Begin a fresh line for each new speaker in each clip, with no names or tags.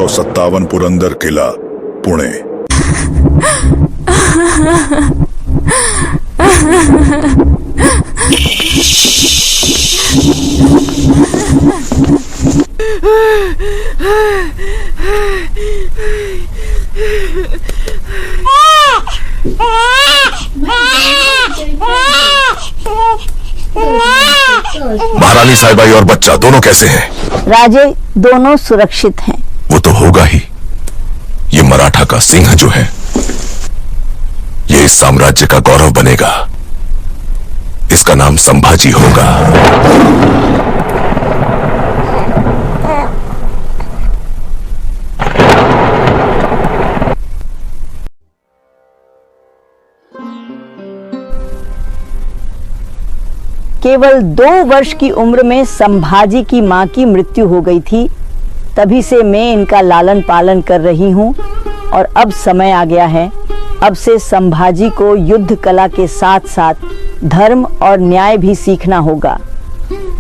1957 पुरंदर किला, पुणे।
महारानी साहिबाई और बच्चा दोनों कैसे हैं?
राजे, दोनों सुरक्षित हैं।
वो तो होगा ही। ये मराठा का सिंह जो है, ये इस साम्राज्य का गौरव बनेगा। इसका नाम संभाजी होगा।
केवल 2 वर्ष की उम्र में संभाजी की मां की मृत्यु हो गई थी। तभी से मैं इनका लालन पालन कर रही हूं और अब समय आ गया है। अब से संभाजी को युद्ध कला के साथ साथ धर्म और न्याय भी सीखना होगा।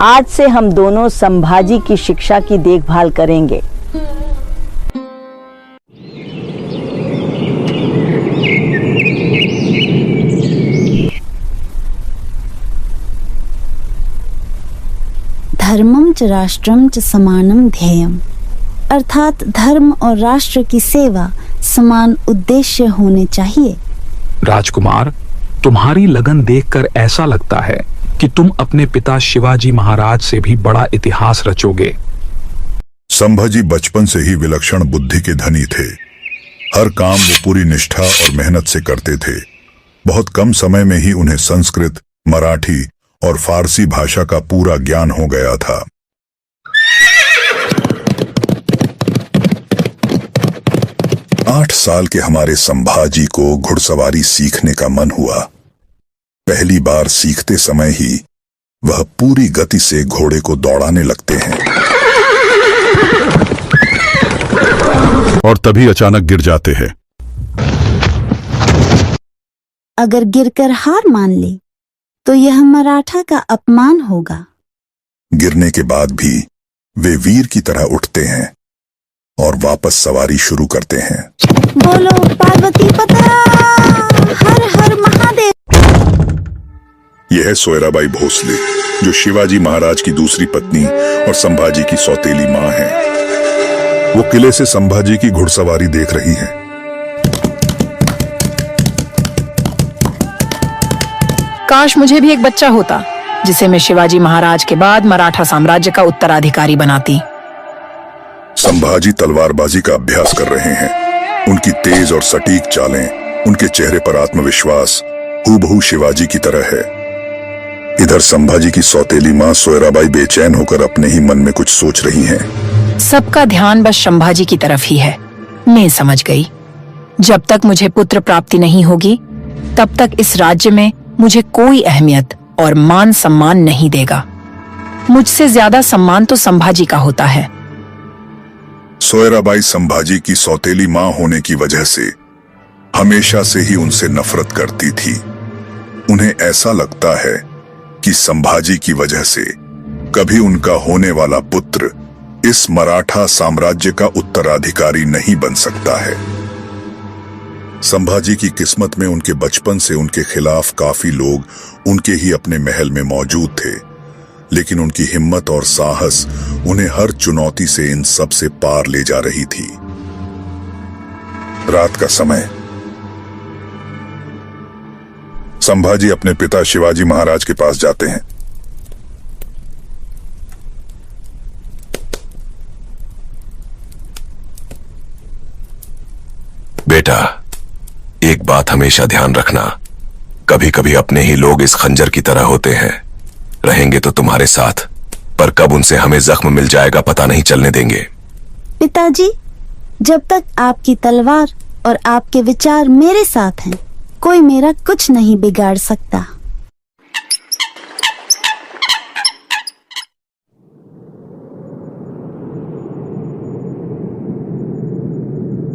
आज से हम दोनों संभाजी की शिक्षा की देखभाल करेंगे।
धर्मम च राष्ट्रम च समानम ध्येयम, अर्थात धर्म और राष्ट्र की सेवा समान उद्देश्य होने चाहिए।
राजकुमार, तुम्हारी लगन देखकर ऐसा लगता है कि तुम अपने पिता शिवाजी महाराज से भी बड़ा इतिहास रचोगे।
संभाजी बचपन से ही विलक्षण बुद्धि के धनी थे। हर काम वो पूरी निष्ठा और मेहनत से करते थे। बहुत कम समय में ही उन्हें संस्कृत, मराठी और फारसी भाषा का पूरा ज्ञान हो गया था। 8 साल के हमारे संभाजी को घुड़सवारी सीखने का मन हुआ। पहली बार सीखते समय ही वह पूरी गति से घोड़े को दौड़ाने लगते हैं और तभी अचानक गिर जाते हैं।
अगर गिरकर हार मान ले तो यह मराठा का अपमान होगा।
गिरने के बाद भी वे वीर की तरह उठते हैं और वापस सवारी शुरू करते हैं।
बोलो पार्वती पता, हर हर महादेव।
यह है सोयराबाई भोसले, जो शिवाजी महाराज की दूसरी पत्नी और संभाजी की सौतेली मां है। वो किले से संभाजी की घुड़सवारी देख रही हैं।
काश मुझे भी एक बच्चा होता जिसे मैं शिवाजी महाराज के बाद मराठा साम्राज्य का उत्तराधिकारी बनाती।
संभाजी तलवारबाजी का अभ्यास कर रहे हैं। उनकी तेज और सटीक चालें, उनके चेहरे पर आत्मविश्वास हूबहू शिवाजी की तरह है। इधर संभाजी की सौतेली मां सोयराबाई बेचैन होकर अपने ही मन में कुछ सोच रही हैं।
सबका ध्यान बस संभाजी की तरफ ही है। मैं समझ गई, जब तक मुझे पुत्र प्राप्ति नहीं होगी तब तक इस राज्य में मुझे कोई अहमियत और मान सम्मान नहीं देगा। मुझसे ज्यादा सम्मान तो संभाजी का होता है।
सोयराबाई संभाजी की सौतेली मां होने की वजह से हमेशा से ही उनसे नफरत करती थी। उन्हें ऐसा लगता है कि संभाजी की वजह से कभी उनका होने वाला पुत्र इस मराठा साम्राज्य का उत्तराधिकारी नहीं बन सकता है। संभाजी की किस्मत में उनके बचपन से उनके खिलाफ काफी लोग उनके ही अपने महल में मौजूद थे, लेकिन उनकी हिम्मत और साहस उन्हें हर चुनौती से इन सब से पार ले जा रही थी। रात का समय, संभाजी अपने पिता शिवाजी महाराज के पास जाते हैं।
बेटा, एक बात हमेशा ध्यान रखना, कभी कभी अपने ही लोग इस खंजर की तरह होते हैं। रहेंगे तो तुम्हारे साथ, पर कब उनसे हमें जख्म मिल जाएगा पता नहीं चलने देंगे।
पिताजी, जब तक आपकी तलवार और आपके विचार मेरे साथ हैं, कोई मेरा कुछ नहीं बिगाड़ सकता।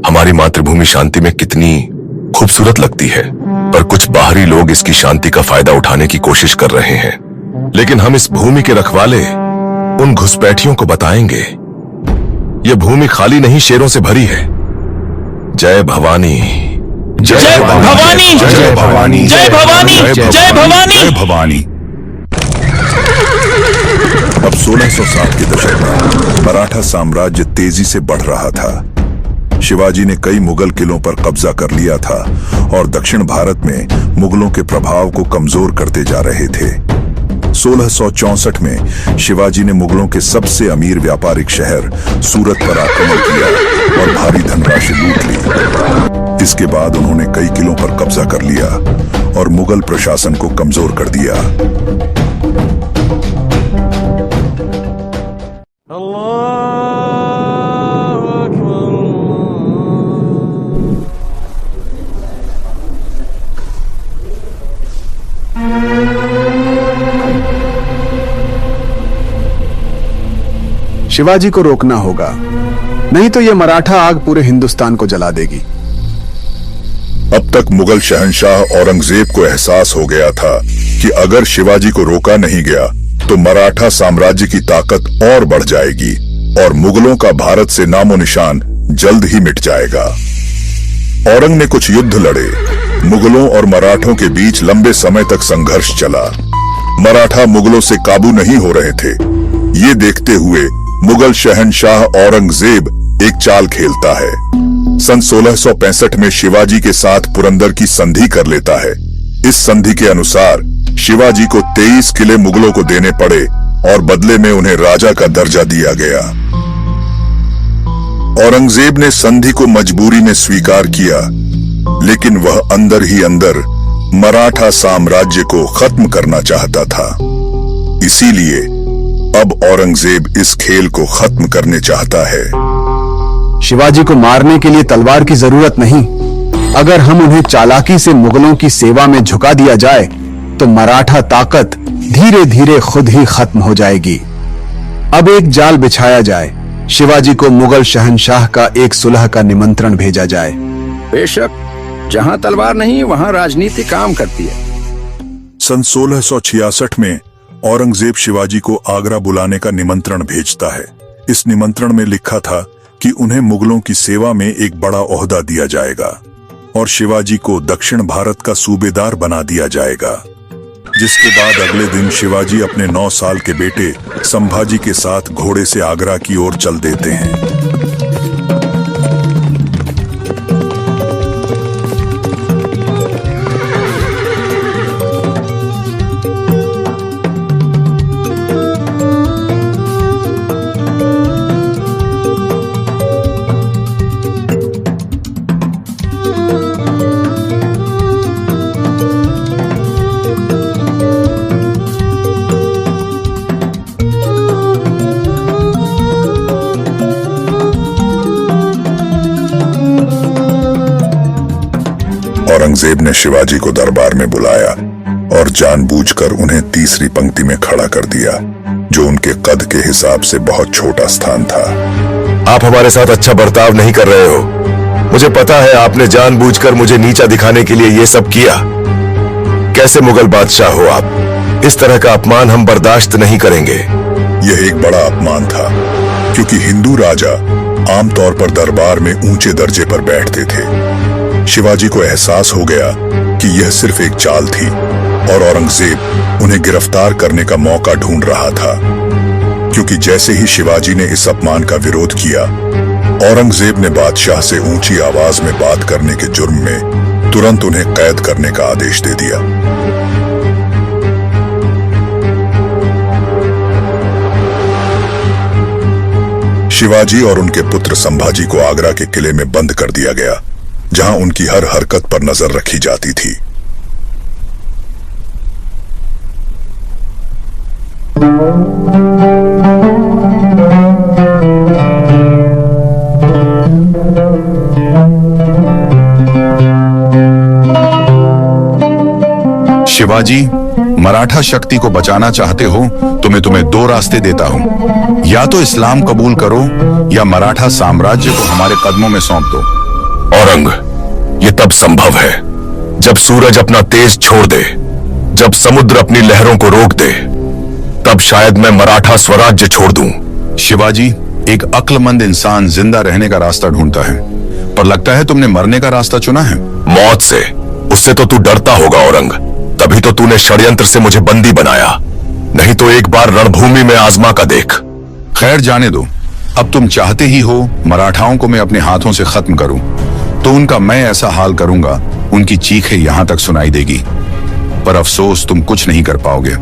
हमारी मातृभूमि शांति में कितनी खूबसूरत लगती है, पर कुछ बाहरी लोग इसकी शांति का फायदा उठाने की कोशिश कर रहे हैं। लेकिन हम इस भूमि के रखवाले उन घुसपैठियों को बताएंगे, ये भूमि खाली नहीं शेरों से भरी है। जय भवानी,
जय भवानी,
जय भवानी,
जय भवानी, जय भवानी,
जय भवानी। अब 1607 के दशक में मराठा साम्राज्य तेजी से बढ़ रहा था। शिवाजी ने कई मुगल किलों पर कब्जा कर लिया था और दक्षिण भारत में मुगलों के प्रभाव को कमजोर करते जा रहे थे। 1664 में शिवाजी ने मुगलों के सबसे अमीर व्यापारिक शहर सूरत पर आक्रमण किया और भारी धनराशि लूट ली। इसके बाद उन्होंने कई किलों पर कब्जा कर लिया और मुगल प्रशासन को कमजोर कर दिया।
शिवाजी को रोकना होगा, नहीं तो ये मराठा आग पूरे हिंदुस्तान को जला देगी।
अब तक मुगल शहंशाह औरंगजेब को एहसास हो गया था कि अगर शिवाजी को रोका नहीं गया तो मराठा साम्राज्य की ताकत और बढ़ जाएगी और मुगलों का भारत से नामो निशान जल्द ही मिट जाएगा। औरंग ने कुछ युद्ध लड़े। मुगलों और मराठों के बीच लंबे समय तक संघर्ष चला। मराठा मुगलों से काबू नहीं हो रहे थे। ये देखते हुए मुगल शहंशाह औरंगजेब एक चाल खेलता है। सन 1665 में शिवाजी के साथ पुरंदर की संधि कर लेता है। इस संधि के अनुसार शिवाजी को 23 किले मुगलों को देने पड़े और बदले में उन्हें राजा का दर्जा दिया गया। औरंगजेब ने संधि को मजबूरी में स्वीकार किया, लेकिन वह अंदर ही अंदर मराठा साम्राज्य को खत्म करना चाहता था। इसीलिए अब औरंगजेब इस खेल को खत्म करने चाहता है।
शिवाजी को मारने के लिए तलवार की जरूरत नहीं। अगर हम उन्हें चालाकी से मुगलों की सेवा में झुका दिया जाए तो मराठा ताकत धीरे धीरे खुद ही खत्म हो जाएगी। अब एक जाल बिछाया जाए। शिवाजी को मुगल शहंशाह का एक सुलह का निमंत्रण भेजा जाए।
बेशक, जहां तलवार नहीं वहां राजनीति काम करती है।
सन 1666 में औरंगजेब शिवाजी को आगरा बुलाने का निमंत्रण भेजता है। इस निमंत्रण में लिखा था कि उन्हें मुगलों की सेवा में एक बड़ा ओहदा दिया जाएगा और शिवाजी को दक्षिण भारत का सूबेदार बना दिया जाएगा। जिसके बाद अगले दिन शिवाजी अपने 9 साल के बेटे संभाजी के साथ घोड़े से आगरा की ओर चल देते हैं। औरंगजेब ने शिवाजी को दरबार में बुलाया और जानबूझकर उन्हें तीसरी पंक्ति में खड़ा कर दिया, जो उनके कद के हिसाब से बहुत छोटा स्थान था।
आप हमारे साथ अच्छा बर्ताव नहीं कर रहे हो। मुझे पता है आपने जानबूझकर मुझे नीचा दिखाने के लिए ये सब किया। कैसे मुगल बादशाह हो आप? इस तरह का अपमान हम बर्दाश्त नहीं करेंगे।
यह एक बड़ा अपमान था, क्योंकि हिंदू राजा आमतौर पर दरबार में ऊंचे दर्जे पर बैठते थे। शिवाजी को एहसास हो गया कि यह सिर्फ एक चाल थी और औरंगजेब उन्हें गिरफ्तार करने का मौका ढूंढ रहा था, क्योंकि जैसे ही शिवाजी ने इस अपमान का विरोध किया, औरंगजेब ने बादशाह से ऊंची आवाज में बात करने के जुर्म में तुरंत उन्हें कैद करने का आदेश दे दिया। शिवाजी और उनके पुत्र संभाजी को आगरा के किले में बंद कर दिया गया, जहां उनकी हर हरकत पर नजर रखी जाती थी।
शिवाजी, मराठा शक्ति को बचाना चाहते हो तो मैं तुम्हें 2 रास्ते देता हूं। या तो इस्लाम कबूल करो या मराठा साम्राज्य को हमारे कदमों में सौंप दो।
औरंग, ये तब संभव है जब सूरज अपना तेज छोड़ दे, जब समुद्र अपनी लहरों को रोक दे, तब शायद मैं मराठा स्वराज्य छोड़ दूं।
शिवाजी, एक अक्लमंद इंसान जिंदा रहने का रास्ता ढूंढता है, पर लगता है तुमने मरने का रास्ता चुना है।
मौत से, उससे तो तू डरता होगा औरंग, तभी तो तूने षड्यंत्र से मुझे बंदी बनाया। नहीं तो एक बार रणभूमि में आजमा का देख।
खैर जाने दो, अब तुम चाहते ही हो मराठाओं को मैं अपने हाथों से खत्म करूं, तो उनका मैं ऐसा हाल करूंगा उनकी चीखें यहां तक सुनाई देगी। पर अफसोस तुम कुछ नहीं कर पाओगे।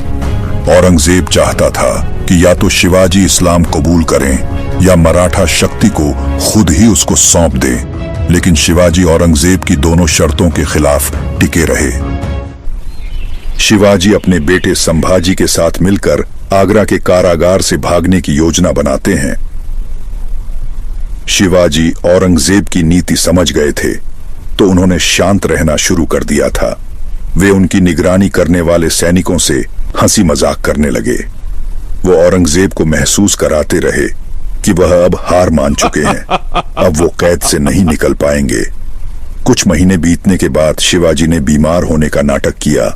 औरंगजेब चाहता था कि या तो शिवाजी इस्लाम कबूल करें या मराठा शक्ति को खुद ही उसको सौंप दे, लेकिन शिवाजी औरंगजेब की दोनों शर्तों के खिलाफ टिके रहे। शिवाजी अपने बेटे संभाजी के साथ मिलकर आगरा के कारागार से भागने की योजना बनाते हैं। शिवाजी औरंगजेब की नीति समझ गए थे, तो उन्होंने शांत रहना शुरू कर दिया था। वे उनकी निगरानी करने वाले सैनिकों से हंसी मजाक करने लगे। वो औरंगजेब को महसूस कराते रहे कि वह अब हार मान चुके हैं, अब वो कैद से नहीं निकल पाएंगे। कुछ महीने बीतने के बाद शिवाजी ने बीमार होने का नाटक किया,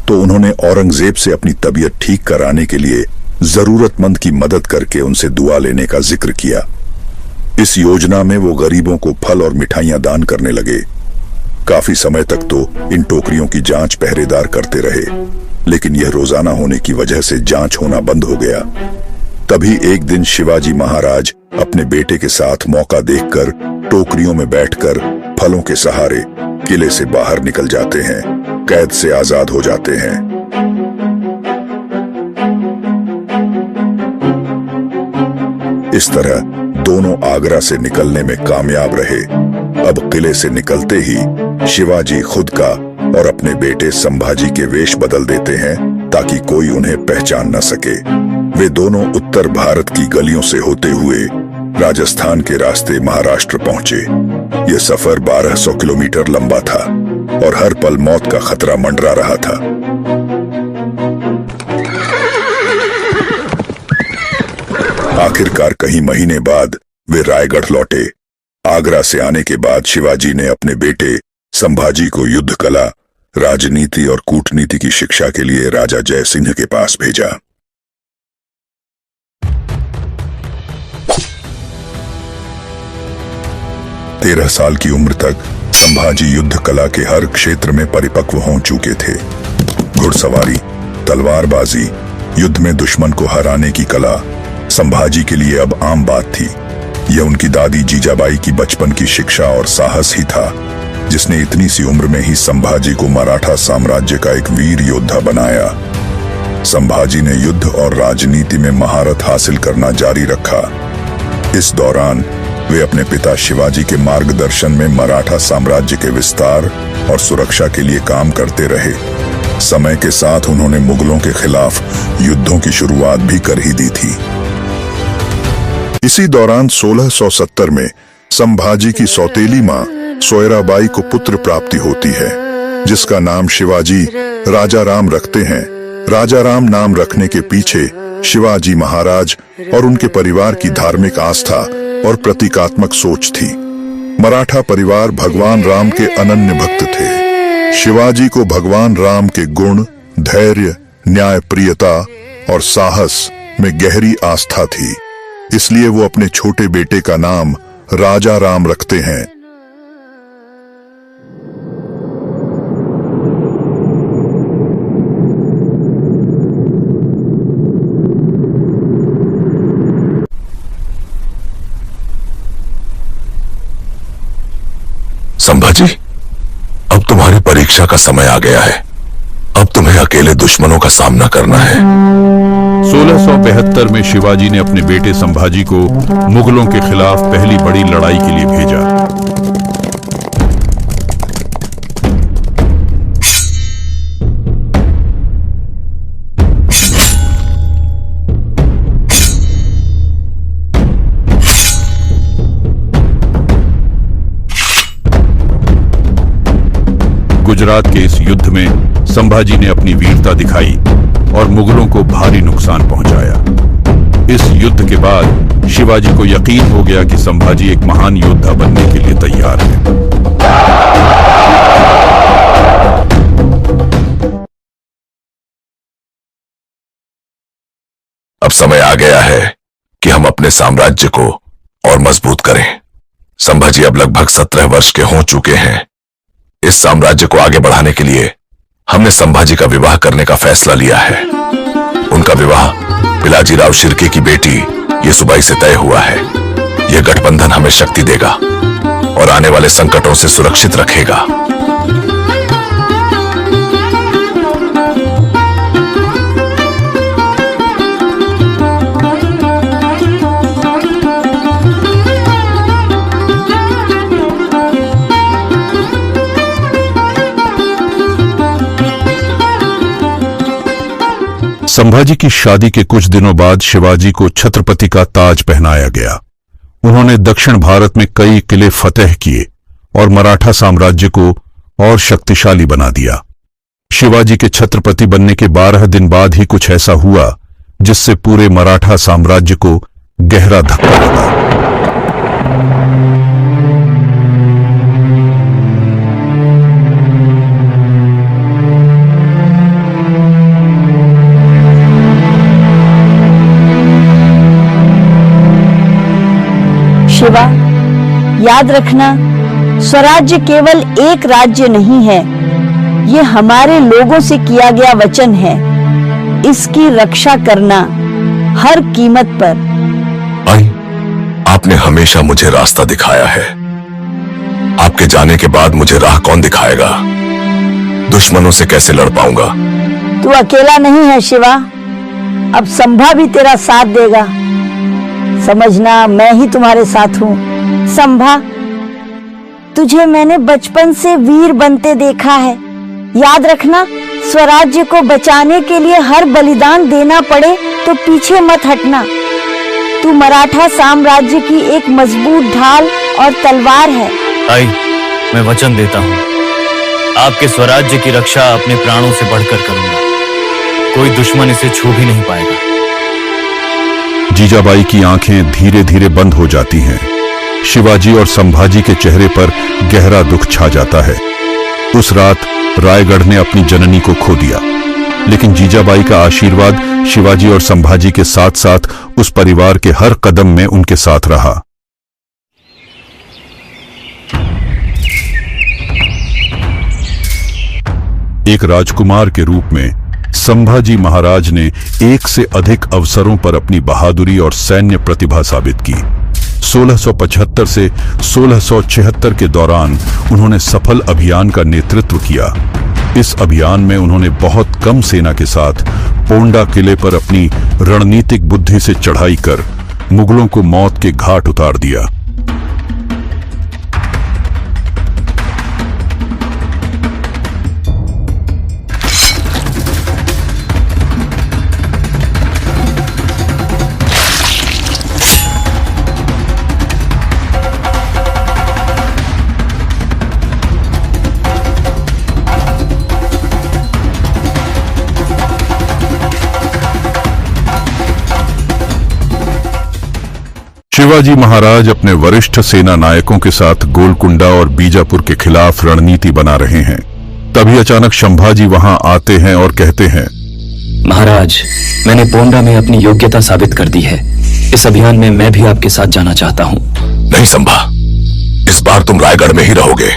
तो उन्होंने औरंगजेब से अपनी तबीयत ठीक कराने के लिए जरूरतमंद की मदद करके उनसे दुआ लेने का जिक्र किया। इस योजना में वो गरीबों को फल और मिठाइयां दान करने लगे। काफी समय तक तो इन टोकरियों की जांच पहरेदार करते रहे, लेकिन यह रोजाना होने की वजह से जांच होना बंद हो गया। तभी एक दिन शिवाजी महाराज अपने बेटे के साथ मौका देखकर टोकरियों में बैठकर फलों के सहारे किले से बाहर निकल जाते हैं, कैद से आजाद हो जाते हैं। इस तरह दोनों आगरा से निकलने में कामयाब रहे। अब किले से निकलते ही शिवाजी खुद का और अपने बेटे संभाजी के वेश बदल देते हैं ताकि कोई उन्हें पहचान न सके। वे दोनों उत्तर भारत की गलियों से होते हुए राजस्थान के रास्ते महाराष्ट्र पहुंचे। यह सफर 1200 किलोमीटर लंबा था और हर पल मौत का खतरा मंडरा रहा था। आखिरकार कई महीने बाद वे रायगढ़ लौटे। आगरा से आने के बाद शिवाजी ने अपने बेटे संभाजी को युद्ध कला, राजनीति और कूटनीति की शिक्षा के लिए राजा जय सिंह के पास भेजा। तेरह साल की उम्र तक संभाजी युद्ध कला के हर क्षेत्र में परिपक्व हो चुके थे। घुड़सवारी, तलवारबाजी, युद्ध में दुश्मन को हराने की कला संभाजी के लिए अब आम बात थी। यह उनकी दादी जीजाबाई की बचपन की शिक्षा और साहस ही था जिसने इतनी सी उम्र में ही संभाजी को मराठा साम्राज्य का एक वीर योद्धा बनाया। संभाजी ने युद्ध और राजनीति में महारत हासिल करना जारी रखा। इस दौरान वे अपने पिता शिवाजी के मार्गदर्शन में मराठा साम्राज्य के विस्तार और सुरक्षा के लिए काम करते रहे। समय के साथ उन्होंने मुगलों के खिलाफ युद्धों की शुरुआत भी कर ही दी थी। इसी दौरान 1670 में संभाजी की सौतेली मां सोयराबाई को पुत्र प्राप्ति होती है, जिसका नाम शिवाजी राजा राम रखते हैं। राजा राम नाम रखने के पीछे शिवाजी महाराज और उनके परिवार की धार्मिक आस्था और प्रतीकात्मक सोच थी। मराठा परिवार भगवान राम के अनन्य भक्त थे। शिवाजी को भगवान राम के गुण, धैर्य, न्यायप्रियता और साहस में गहरी आस्था थी, इसलिए वो अपने छोटे बेटे का नाम राजा राम रखते हैं।
संभाजी, अब तुम्हारी परीक्षा का समय आ गया है। अब तुम्हें अकेले दुश्मनों का सामना करना है।
1672 में शिवाजी ने अपने बेटे संभाजी को मुगलों के खिलाफ पहली बड़ी लड़ाई के लिए भेजा। गुजरात के इस युद्ध में संभाजी ने अपनी वीरता दिखाई और मुगलों को भारी नुकसान पहुंचाया। इस युद्ध के बाद शिवाजी को यकीन हो गया कि संभाजी एक महान योद्धा बनने के लिए तैयार है।
अब समय आ गया है कि हम अपने साम्राज्य को और मजबूत करें। संभाजी अब लगभग 17 वर्ष के हो चुके हैं। इस साम्राज्य को आगे बढ़ाने के लिए हमने संभाजी का विवाह करने का फैसला लिया है। उनका विवाह पिलाजीराव शिर्के की बेटी येसुबाई से तय हुआ है। यह गठबंधन हमें शक्ति देगा और आने वाले संकटों से सुरक्षित रखेगा।
संभाजी की शादी के कुछ दिनों बाद शिवाजी को छत्रपति का ताज पहनाया गया। उन्होंने दक्षिण भारत में कई किले फतेह किए और मराठा साम्राज्य को और शक्तिशाली बना दिया। शिवाजी के छत्रपति बनने के 12 दिन बाद ही कुछ ऐसा हुआ जिससे पूरे मराठा साम्राज्य को गहरा धक्का लगा।
शिवा, याद रखना, स्वराज्य केवल एक राज्य नहीं है, ये हमारे लोगों से किया गया वचन है। इसकी रक्षा करना हर कीमत पर।
आई, आपने हमेशा मुझे रास्ता दिखाया है। आपके जाने के बाद मुझे राह कौन दिखाएगा? दुश्मनों से कैसे लड़ पाऊंगा?
तू अकेला नहीं है शिवा, अब संभा भी तेरा साथ देगा। समझना, मैं ही तुम्हारे साथ हूँ। संभा, तुझे मैंने बचपन से वीर बनते देखा है। याद रखना, स्वराज्य को बचाने के लिए हर बलिदान देना पड़े तो पीछे मत हटना। तू मराठा साम्राज्य की एक मजबूत ढाल और तलवार है।
आई, मैं वचन देता हूँ, आपके स्वराज्य की रक्षा अपने प्राणों से बढ़कर करूंगा। कोई दुश्मन इसे छू भी नहीं पाएगा।
जीजाबाई की आंखें धीरे धीरे बंद हो जाती हैं। शिवाजी और संभाजी के चेहरे पर गहरा दुख छा जाता है। उस रात रायगढ़ ने अपनी जननी को खो दिया, लेकिन जीजाबाई का आशीर्वाद शिवाजी और संभाजी के साथ साथ उस परिवार के हर कदम में उनके साथ रहा। एक राजकुमार के रूप में संभाजी महाराज ने एक से अधिक अवसरों पर अपनी बहादुरी और सैन्य प्रतिभा साबित की। 1675 से 1676 के दौरान उन्होंने सफल अभियान का नेतृत्व किया। इस अभियान में उन्होंने बहुत कम सेना के साथ पोंडा किले पर अपनी रणनीतिक बुद्धि से चढ़ाई कर मुगलों को मौत के घाट उतार दिया। शिवाजी महाराज अपने वरिष्ठ सेना नायकों के साथ गोलकुंडा और बीजापुर के खिलाफ रणनीति बना रहे हैं। तभी अचानक संभाजी वहां आते हैं और कहते हैं,
महाराज, मैंने पोंडा में अपनी योग्यता साबित कर दी है। इस अभियान में मैं भी आपके साथ जाना चाहता हूँ।
नहीं संभा, इस बार तुम रायगढ़ में ही रहोगे।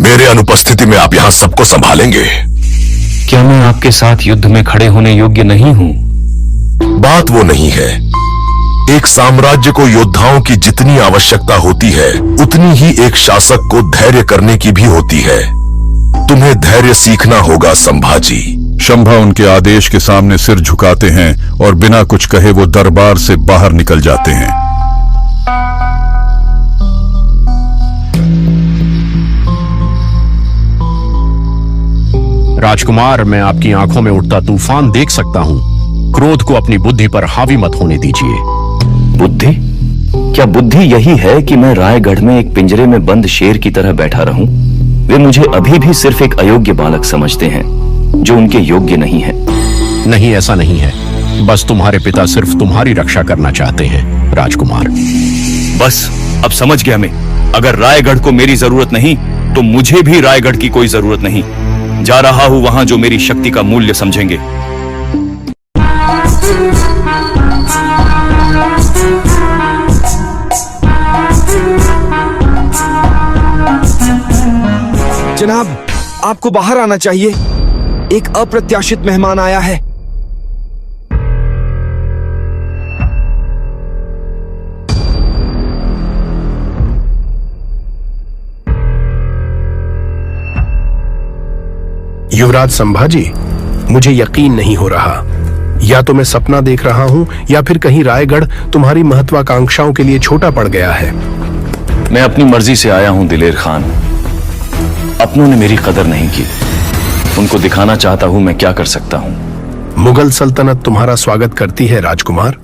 मेरे अनुपस्थिति में आप यहाँ सबको संभालेंगे।
क्या मैं आपके साथ युद्ध में खड़े होने योग्य नहीं हूँ?
बात वो नहीं है। एक साम्राज्य को योद्धाओं की जितनी आवश्यकता होती है, उतनी ही एक शासक को धैर्य करने की भी होती है। तुम्हें धैर्य सीखना होगा संभाजी।
शंभा उनके आदेश के सामने सिर झुकाते हैं और बिना कुछ कहे वो दरबार से बाहर निकल जाते हैं।
राजकुमार, मैं आपकी आंखों में उठता तूफान देख सकता हूँ। क्रोध को अपनी बुद्धि पर हावी मत होने दीजिए।
बुद्धि? क्या बुद्धि यही है कि मैं रायगढ़ में एक पिंजरे में बंद शेर की तरह बैठा रहूं? वे मुझे अभी भी सिर्फ एक अयोग्य बालक समझते हैं, जो उनके योग्य नहीं है।
नहीं, ऐसा नहीं है। बस तुम्हारे पिता सिर्फ तुम्हारी रक्षा करना चाहते हैं राजकुमार।
बस अब समझ गया मैं। अगर रायगढ़ को मेरी जरूरत नहीं, तो मुझे भी रायगढ़ की कोई जरूरत नहीं। जा रहा हूं वहां जो मेरी शक्ति का मूल्य समझेंगे।
आपको बाहर आना चाहिए। एक अप्रत्याशित मेहमान आया है।
युवराज संभाजी, मुझे यकीन नहीं हो रहा। या तो मैं सपना देख रहा हूँ या फिर कहीं रायगढ़ तुम्हारी महत्वाकांक्षाओं के लिए छोटा पड़ गया है।
मैं अपनी मर्जी से आया हूं दिलेर खान। अपनों ने मेरी कदर नहीं की। उनको दिखाना चाहता हूं मैं क्या कर सकता हूं।
मुगल सल्तनत तुम्हारा स्वागत करती है राजकुमार।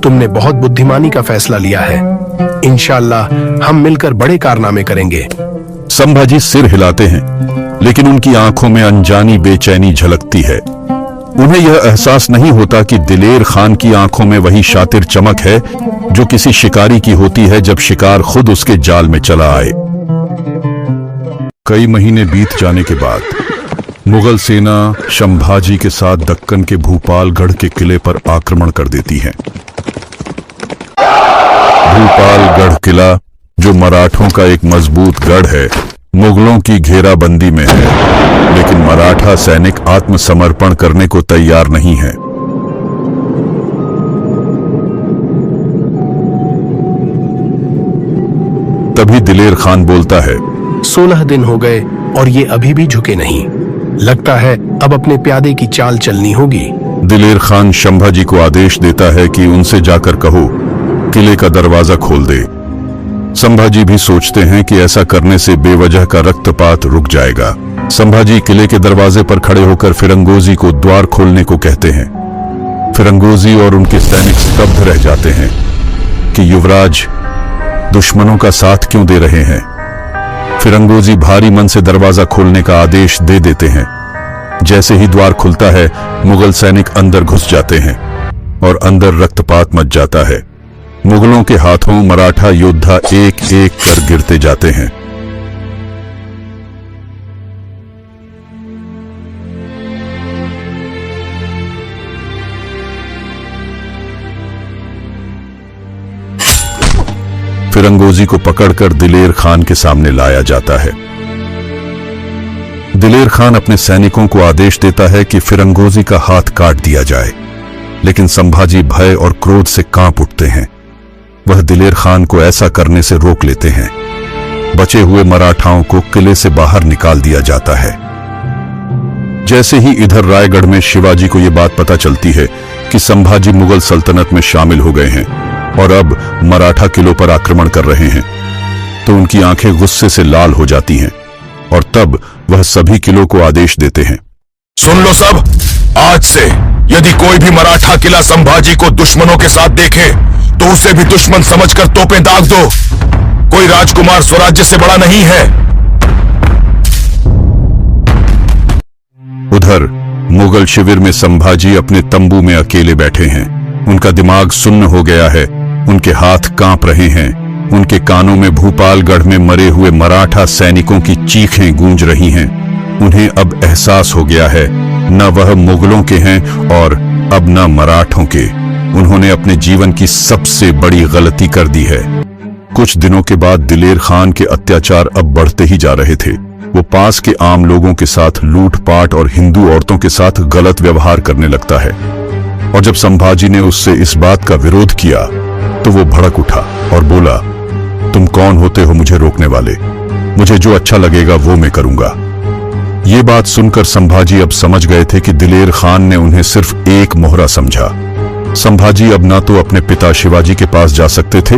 तुमने बहुत बुद्धिमानी का फैसला लिया है। इंशाअल्लाह हम मिलकर बड़े कारनामे करेंगे।
संभाजी सिर हिलाते हैं, लेकिन उनकी आंखों में अनजानी बेचैनी झलकती है। उन्हें यह एहसास नहीं होता कि दिलेर खान की आंखों में वही शातिर चमक है जो किसी शिकारी की होती है जब शिकार खुद उसके जाल में चला आए। कई महीने बीत जाने के बाद मुगल सेना संभाजी के साथ दक्कन के भूपालगढ़ के किले पर आक्रमण कर देती है। भूपालगढ़ किला, जो मराठों का एक मजबूत गढ़ है, मुगलों की घेराबंदी में है, लेकिन मराठा सैनिक आत्मसमर्पण करने को तैयार नहीं है। तभी दिलेर खान बोलता है,
16 दिन हो गए और ये अभी भी झुके नहीं। लगता है अब अपने प्यादे की चाल चलनी होगी।
दिलेर खान संभाजी को आदेश देता है कि उनसे जाकर कहो किले का दरवाजा खोल दे। संभाजी भी सोचते हैं कि ऐसा करने से बेवजह का रक्तपात रुक जाएगा। संभाजी किले के दरवाजे पर खड़े होकर फिरंगोजी को द्वार खोलने को कहते हैं। फिरंगोजी और उनके सैनिक स्तब्ध रह जाते हैं कि युवराज दुश्मनों का साथ क्यों दे रहे हैं। फिरंगोजी भारी मन से दरवाजा खोलने का आदेश दे देते हैं। जैसे ही द्वार खुलता है, मुगल सैनिक अंदर घुस जाते हैं और अंदर रक्तपात मच जाता है। मुगलों के हाथों मराठा योद्धा एक एक कर गिरते जाते हैं। फिरंगोजी को पकड़कर दिलेर खान के सामने लाया जाता है। दिलेर खान अपने सैनिकों को आदेश देता है कि फिरंगोजी का हाथ काट दिया जाए, लेकिन संभाजी भय और क्रोध से कांप उठते हैं। वह दिलेर खान को ऐसा करने से रोक लेते हैं। बचे हुए मराठाओं को किले से बाहर निकाल दिया जाता है। जैसे ही इधर रायगढ़ में शिवाजी को यह बात पता चलती है कि संभाजी मुगल सल्तनत में शामिल हो गए हैं और अब मराठा किलों पर आक्रमण कर रहे हैं, तो उनकी आंखें गुस्से से लाल हो जाती हैं और तब वह सभी किलों को आदेश देते हैं,
सुन लो सब, आज से यदि कोई भी मराठा किला संभाजी को दुश्मनों के साथ देखे तो उसे भी दुश्मन समझकर तोपें दाग दो। कोई राजकुमार स्वराज्य से बड़ा नहीं है।
उधर मुगल शिविर में संभाजी अपने तंबू में अकेले बैठे हैं। उनका दिमाग सुन्न हो गया है, उनके हाथ कांप रहे हैं। उनके कानों में भूपालगढ़ में मरे हुए मराठा सैनिकों की चीखें गूंज रही हैं। उन्हें अब एहसास हो गया है, न वह मुगलों के हैं और अब न मराठों के। उन्होंने अपने जीवन की सबसे बड़ी गलती कर दी है। कुछ दिनों के बाद दिलेर खान के अत्याचार अब बढ़ते ही जा रहे थे। वो पास के आम लोगों के साथ लूटपाट और हिंदू औरतों के साथ गलत व्यवहार करने लगता है। और जब संभाजी ने उससे इस बात का विरोध किया तो वो भड़क उठा और बोला, तुम कौन होते हो मुझे रोकने वाले? मुझे जो अच्छा लगेगा वो मैं करूंगा। ये बात सुनकर संभाजी अब समझ गए थे कि दिलेर खान ने उन्हें सिर्फ एक मोहरा समझा। संभाजी अब ना तो अपने पिता शिवाजी के पास जा सकते थे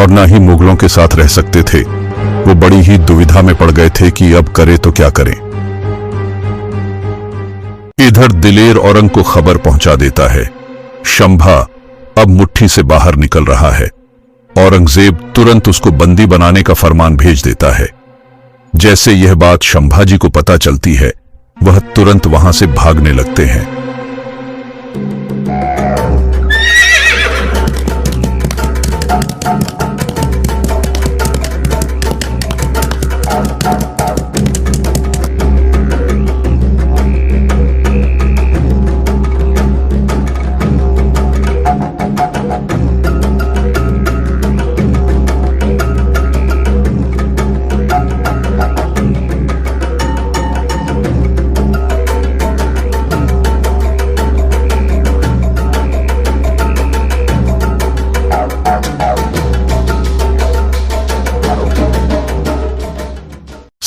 और ना ही मुगलों के साथ रह सकते थे। वो बड़ी ही दुविधा में पड़ गए थे कि अब करे तो क्या करें। इधर दिलेर औरंग को खबर पहुंचा देता है, शंभा अब मुट्ठी से बाहर निकल रहा है। औरंगजेब तुरंत उसको बंदी बनाने का फरमान भेज देता है। जैसे यह बात संभाजी को पता चलती है, वह तुरंत वहां से भागने लगते हैं।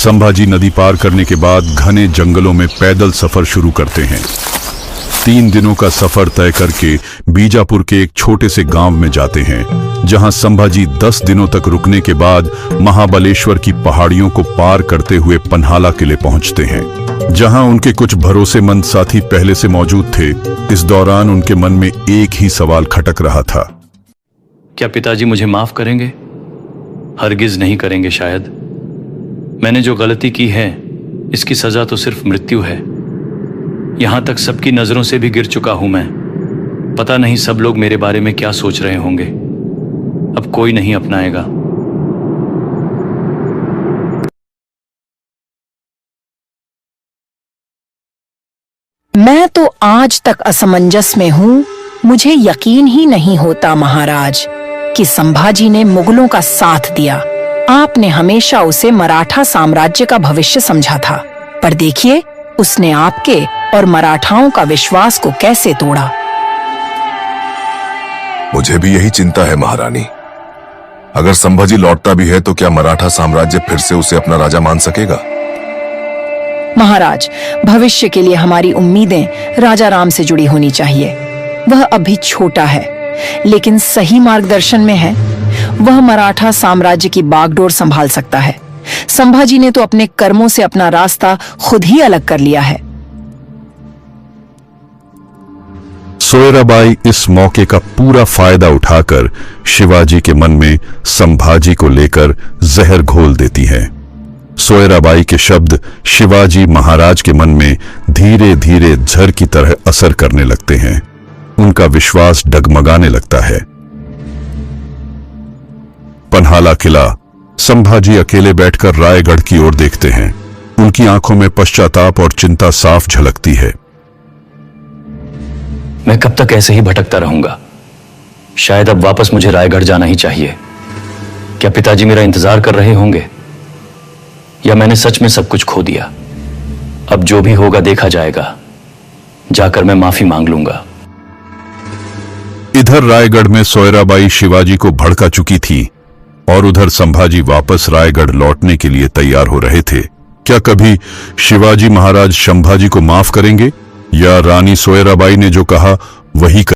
संभाजी नदी पार करने के बाद घने जंगलों में पैदल सफर शुरू करते हैं। 3 दिनों का सफर तय करके बीजापुर के एक छोटे से गांव में जाते हैं, जहां संभाजी 10 दिनों तक रुकने के बाद महाबलेश्वर की पहाड़ियों को पार करते हुए पन्हाला किले पहुंचते हैं, जहां उनके कुछ भरोसेमंद साथी पहले से मौजूद थे। इस दौरान उनके मन में एक ही सवाल खटक रहा था।
क्या पिताजी मुझे माफ करेंगे? हरगिज नहीं करेंगे शायद। मैंने जो गलती की है, इसकी सजा तो सिर्फ मृत्यु है। यहां तक सबकी नजरों से भी गिर चुका हूं मैं। पता नहीं सब लोग मेरे बारे में क्या सोच रहे होंगे। अब कोई नहीं अपनाएगा।
मैं तो आज तक असमंजस में हूं। मुझे यकीन ही नहीं होता महाराज कि संभाजी ने मुगलों का साथ दिया। आपने हमेशा उसे मराठा साम्राज्य का भविष्य समझा था, पर देखिए उसने आपके और मराठाओं का विश्वास को कैसे तोड़ा।
मुझे भी यही चिंता है महारानी। अगर संभाजी लौटता भी है तो क्या मराठा साम्राज्य फिर से उसे अपना राजा मान सकेगा?
महाराज, भविष्य के लिए हमारी उम्मीदें राजा राम से जुड़ी होनी चाहिए। वह अभी छोटा है, लेकिन सही मार्गदर्शन में है। वह मराठा साम्राज्य की बागडोर संभाल सकता है। संभाजी ने तो अपने कर्मों से अपना रास्ता खुद ही अलग कर लिया है।
सोयराबाई इस मौके का पूरा फायदा उठाकर शिवाजी के मन में संभाजी को लेकर जहर घोल देती है। सोयराबाई के शब्द शिवाजी महाराज के मन में धीरे धीरे जहर की तरह असर करने लगते हैं। उनका विश्वास डगमगाने लगता है। पन्हाला किला। संभाजी अकेले बैठकर रायगढ़ की ओर देखते हैं। उनकी आंखों में पश्चाताप और चिंता साफ झलकती है।
मैं कब तक ऐसे ही भटकता रहूंगा? शायद अब वापस मुझे रायगढ़ जाना ही चाहिए। क्या पिताजी मेरा इंतजार कर रहे होंगे, या मैंने सच में सब कुछ खो दिया? अब जो भी होगा देखा जाएगा। जाकर मैं माफी मांग लूंगा।
इधर रायगढ़ में सोयराबाई शिवाजी को भड़का चुकी थी और उधर संभाजी वापस रायगढ़ लौटने के लिए तैयार हो रहे थे। क्या कभी शिवाजी महाराज संभाजी को माफ करेंगे, या रानी सोयराबाई ने जो कहा वही